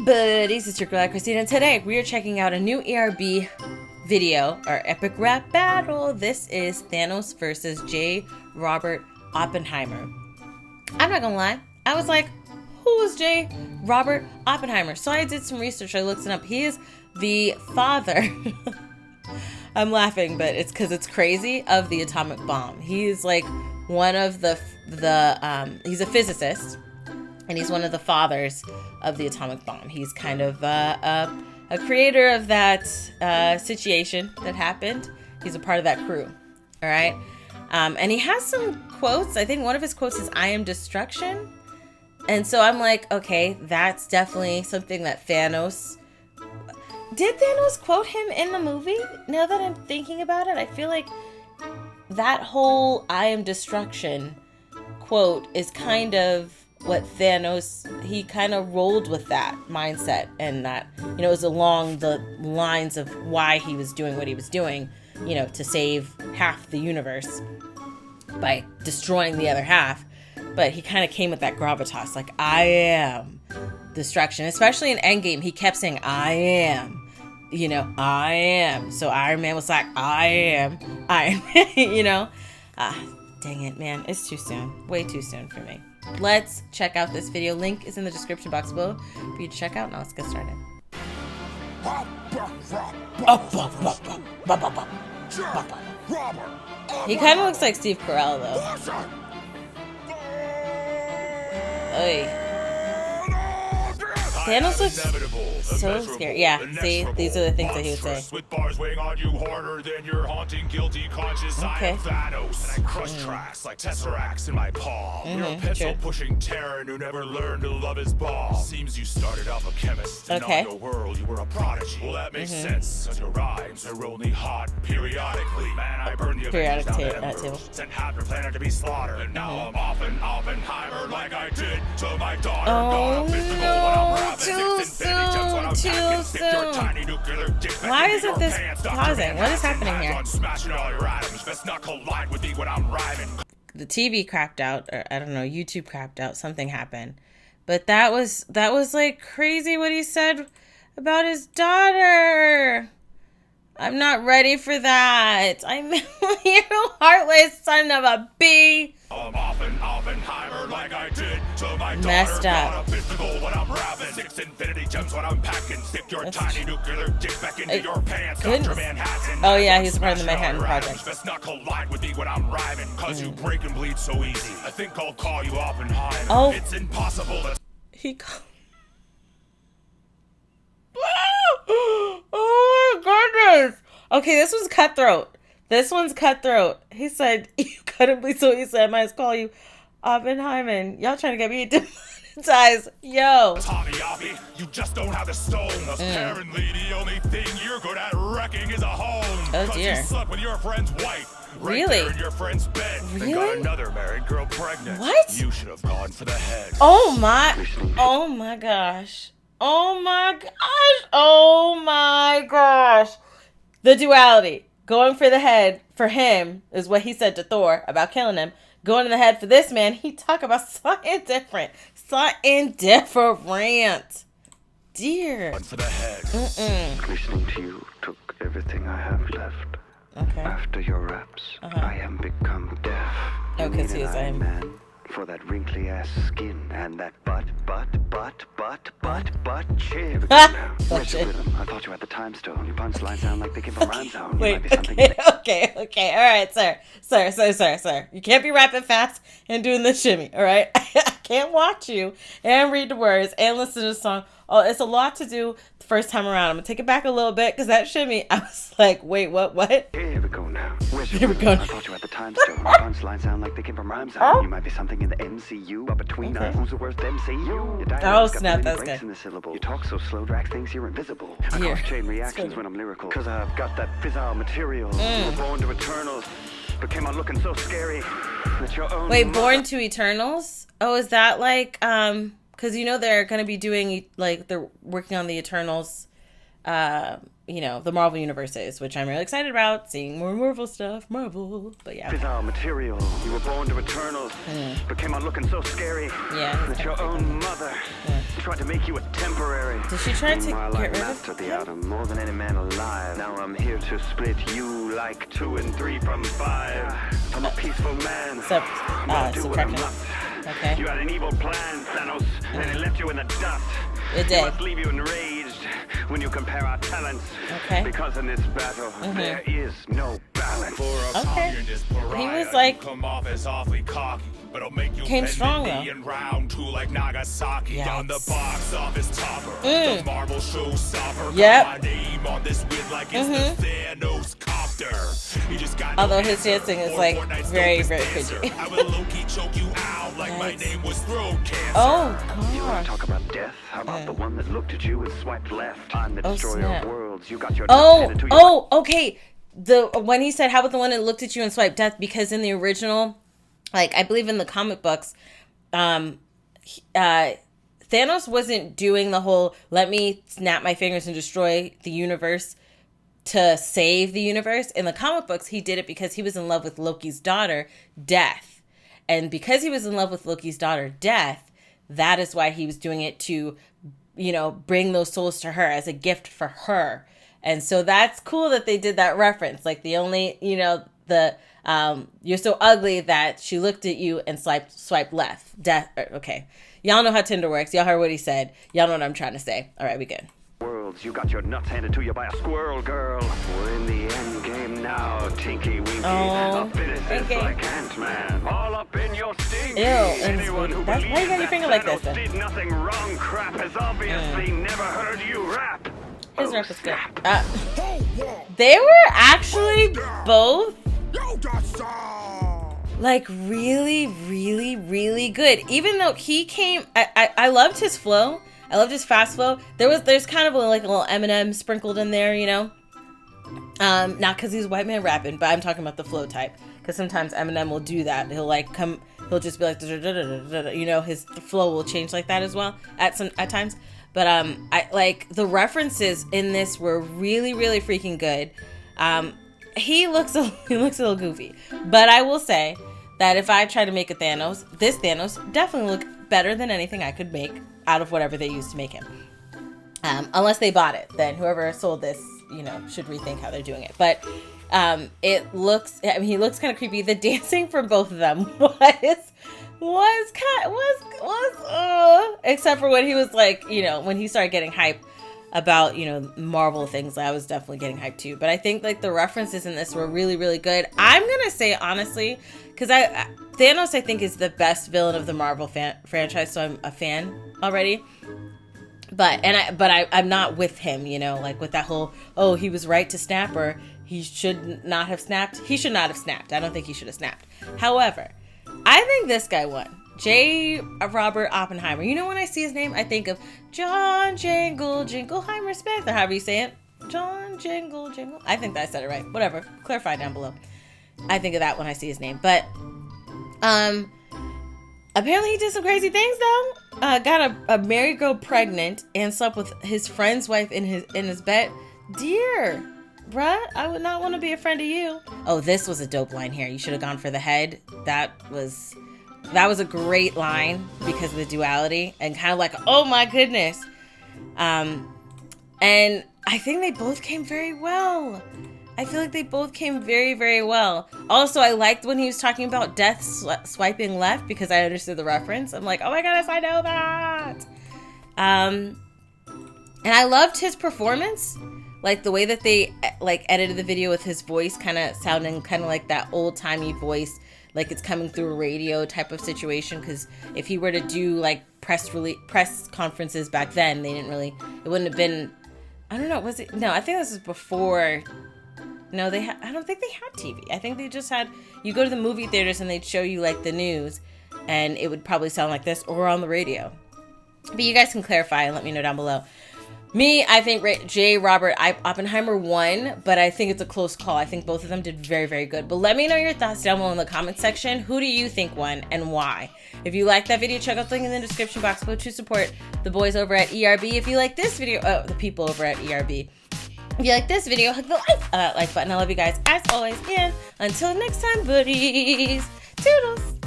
buddies, it's your girl AyChristene, and today we are checking out a new ERB video, our epic rap battle. This is Thanos versus J. Robert Oppenheimer. I'm not gonna lie, I was like, who is J. Robert Oppenheimer? So I did some research, I looked it up. He is the father, I'm laughing, but it's because it's crazy, of the atomic bomb. He's like one of the he's a physicist, and he's one of the fathers of the atomic bomb. He's kind of a creator of that situation that happened. He's a part of that crew, all right? And he has some quotes. I think one of his quotes is, "I am destruction." And so I'm like, okay, that's definitely something that Thanos... Did Thanos quote him in the movie? Now that I'm thinking about it, I feel like that whole "I am destruction" quote is kind of what Thanos, he kind of rolled with that mindset, and that, you know, it was along the lines of why he was doing what he was doing, you know, to save half the universe by destroying the other half. But he kind of came with that gravitas, like, I am destruction. Especially in Endgame, he kept saying, I am, you know, I am. So Iron Man was like, I am Iron Man, you know. Dang it, man, it's too soon, way too soon for me. Let's check out this video. Link is in the description box below for you to check out. Now let's get started. He kind of looks like Steve Carell, though. Oy. Thanos looks so scary. Yeah, see, these are the things that he would say. With bars weighing on you harder than your haunting, guilty conscience. Okay. I am Thanos, and I crush tracks like tesseracts in my palm. You're a pencil-pushing Terran who never learned to love his ball. Seems you started off a chemist, and in your world you were a prodigy. Well, that makes sense, cause your rhymes are only hot periodically. Man, I burned the Avengers down to embers, sent half your planet to be slaughtered, and now I'm off in Oppenheimer like I did to my daughter. Oh no! Too soon, too soon. Why isn't this pausing? What is happening here? The TV crapped out, or I don't know, YouTube crapped out, something happened. But that was like crazy what he said about his daughter. I'm not ready for that. I'm you heartless son of a bee. I'm off in Oppenheimer like I did to my daughter. Messed up. When I'm rapping, 6 infinity gems when I'm packing. Stick your tiny nuclear dick back into your pants. Oh yeah, he's part of the Manhattan Project. Best not collide with me when I'm rhyming, cause you break and bleed so easy. I think I'll call you Oppenheimer. Oh. It's impossible to... Oh my goodness. Okay, this was cutthroat. This one's cutthroat. He said, you couldn't bleed so easily, I might as well call you Oppenheimer. Y'all trying to get me demonetized. Yo. You just don't have the stone. Apparently the only thing you're good at wrecking is a home. Oh dear. You slept with your friend's wife. Really? There in your friend's bed. Really? And got another married girl pregnant. What? You should have gone for the head. Oh my gosh. Oh my gosh. Oh my gosh. The duality. Going for the head for him is what he said to Thor about killing him. Going in the head for this man, he talk about something different. Something different. Dear. One for the head. Listening to you took everything I have left. Okay. After your raps, I am become deaf. Oh, because he is Iron Man for that wrinkly ass skin and that butt chin. Where's your rhythm? I thought you had the time stone. Your punchlines sound like they came from Rhyme Zone. Wait, okay. All right, sir. You can't be rapping fast and doing the shimmy, all right? I can't watch you and read the words and listen to the song. Oh, it's a lot to do the first time around. I'm going to take it back a little bit because that shimmy, I was like, wait, what? Here we go now. Here we go. I thought you had the time stone. Your punchlines sound like they came from Rhyme Zone. You might be something in the MCU, but between us, who's the worst MCU? Oh, snap, that's good. In the syllable. You talk so slow, Drax thinks you're invisible. I cause chain reactions when I'm lyrical, because I've got that fissile material. You were born to Eternals, but came out looking so scary that your own... Wait, Born to Eternals? Oh, is that like, because you know they're going to be doing, like, they're working on the Eternals, you know, the Marvel universes, which I'm really excited about, seeing more Marvel stuff, but yeah. Fissile material, you were born to Eternals, but came out looking so scary that your own mother Tried to make you a temporary. Did she try to Meanwhile, get I rid of mastered the him? atom more than any man alive. Now I'm here to split you like 2 and 3 from 5. I'm a peaceful man. Subtraction. Okay. You had an evil plan, Thanos, and it left you in the dust. It It did. must leave you enraged when you compare our talents. Okay. Because in this battle, there is no balance. For a Okay. communist pariah, He was like- you come off as awfully cocky, but I'll make you Came bend strong, the though. knee in round 2 like Nagasaki. On the Yikes. box office topper, the Marvel showstopper. Yep. Got my name on this win like it's the Thanos copter. You just got Although no his answer dancing is for like Fortnite's very, dopest very dancer. cringy. I will low-key choke you out like my Yikes. name was throat cancer. Oh You want gosh. to talk about death? How about the one that looked at you and swiped left? I'm the Oh, destroyer snap. of worlds. You got your Oh, handed to you. oh, okay. When he said, "How about the one that looked at you and swiped death?" Because in the original, like I believe in the comic books, Thanos wasn't doing the whole "let me snap my fingers and destroy the universe" to save the universe. In the comic books, he did it because he was in love with Loki's daughter, Death, and because he was in love with Loki's daughter, Death, that is why he was doing it to, bring those souls to her as a gift for her. And so that's cool that they did that reference. Like the only, you're so ugly that she looked at you and swiped left. Death. Okay. Y'all know how Tinder works. Y'all heard what he said. Y'all know what I'm trying to say. All right, we good. Worlds, you got your nuts handed to you by a squirrel girl. We're in the end game now, Tinky Winky. Oh, Up in his okay. like Ant-Man. All up in your stinky. Ew, and Anyone who that's why you believes got your that finger like Thanos this, then? did nothing wrong crap has obviously never heard you rap. His Oh, rap is good. snap. They were actually both like really, really, really good. Even though he came, I loved his flow. I loved his fast flow. There's kind of like a little Eminem sprinkled in there, not because he's a white man rapping, but I'm talking about the flow type. Because sometimes Eminem will do that. He'll just be like, his flow will change like that as well at times. But I like the references in this were really, really freaking good. He looks a little goofy, but I will say that if I try to make a Thanos, this Thanos definitely looked better than anything I could make out of whatever they used to make him. Unless they bought it, then whoever sold this, should rethink how they're doing it. But he looks kind of creepy. The dancing from both of them was except for when he was like, when he started getting hype about, Marvel things, I was definitely getting hyped too. But I think like the references in this were really, really good. I'm going to say honestly, because Thanos, I think, is the best villain of the Marvel franchise. So I'm a fan already. But I'm not with him, like with that whole, oh, he was right to snap, or he should not have snapped. He should not have snapped. I don't think he should have snapped. However, I think this guy won. J. Robert Oppenheimer. When I see his name, I think of John Jingleheimer Smith, or however you say it. John Jingle. I think that I said it right. Whatever. Clarify down below. I think of that when I see his name. But apparently he did some crazy things though. Got a married girl pregnant and slept with his friend's wife in his bed. Dear, bruh, I would not want to be a friend of you. Oh, this was a dope line here. You should have gone for the head. That was a great line because of the duality and kind of like, oh my goodness. And I think they both came very well. I feel like they both came very, very well. Also, I liked when he was talking about death swiping left because I understood the reference. I'm like, oh my goodness, I know that. And I loved his performance. Like the way that they like edited the video with his voice kind of sounding kind of like that old timey voice, like it's coming through a radio type of situation. Because if he were to do like press conferences back then, it wouldn't have been. I don't know. Was it? No, I think this was before. No, I don't think they had TV. I think they just had. You go to the movie theaters and they'd show you like the news, and it would probably sound like this or on the radio. But you guys can clarify and let me know down below. Me, I think J. Robert Oppenheimer won, but I think it's a close call. I think both of them did very, very good. But let me know your thoughts down below in the comment section. Who do you think won and why? If you like that video, check out the link in the description box below to support the boys over at ERB. If you like this video, the people over at ERB. If you like this video, hit the like button. I love you guys as always. And until next time, buddies. Toodles.